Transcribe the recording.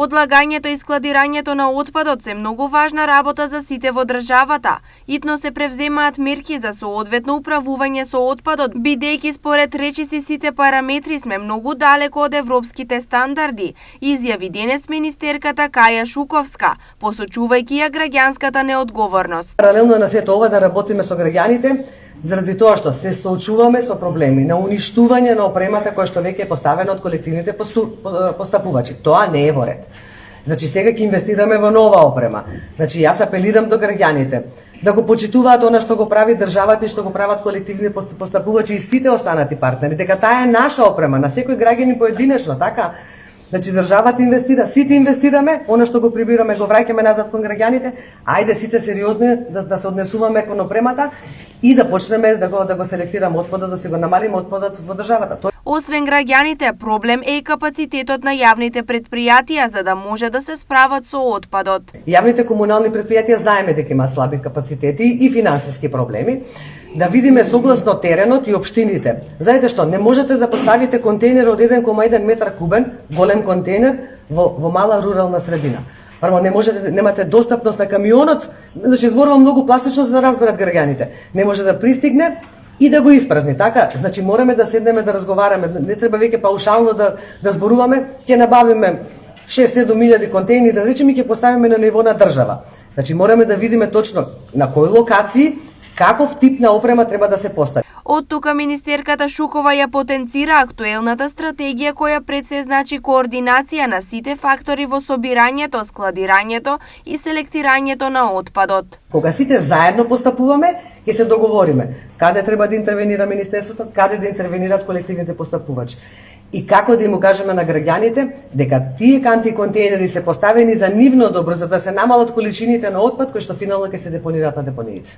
Одлагањето и складирањето на отпадот се многу важна работа за сите во државата. Итно се превземаат мерки за соодветно управување со отпадот, бидејќи според речиси сите параметри сме многу далеко од европските стандарди, изјави денес министерката Каја Шуковска, посочувајќи ја граѓанската неодговорност. Паралелно на сето ова да работиме со граѓаните, заради тоа што се соочуваме со проблеми на уништување на опремата која што веќе е поставена од колективните постапувачи. Тоа не е во ред. Значи сега ќе инвестираме во нова опрема. Значи јас апелирам до граѓаните да го почитуваат она што го прави државата и што го прават колективни постапувачи и сите останати партнери, дека таа е наша опрема, на секој граѓанин поединечно, така? Значи државата инвестира, сите инвестираме, она што го прибираме го враќаме назад кон граѓаните. Ајде сите сериозни да се однесуваме кон опремата и да почнеме да го селектираме отпадот, да се го намалиме отпадот во државата. Освен граѓаните, проблем е и капацитетот на јавните претпријатија за да може да се справат со отпадот. Јавните комунални претпријатија знаеме дека има слаби капацитети и финансиски проблеми. Да видиме согласно теренот и општините. Знаете што, не можете да поставите контейнер од 1,1 метар кубен, голем контейнер во мала рурална средина. Прво не можете, немате достапност на камионот, значи зборувам многу пластично за да разберат граѓаните. Не може да пристигне и да го испразни, така? Значи мораме да седнеме да разговараме, не треба веќе паушално да зборуваме, ќе набавиме 6-7 илјади контейнери, да речеме ќе поставиме на ниво на држава. Значи мораме да видиме точно на кои локации каков тип на опрема треба да се постави. Од тука министерката Шукова ја потенцира актуелната стратегија која пред се значи координација на сите фактори во собирањето, складирањето и селектирањето на отпадот. Кога сите заедно постапуваме, ќе се договориме каде треба да интервенира министерството, каде да интервенираат колективните постапувачи. И како да им кажеме на граѓаните дека тие канти контейнери се поставени за нивно добро, за да се намалат количините на отпад кои што финално ќе се депонираат на депониите.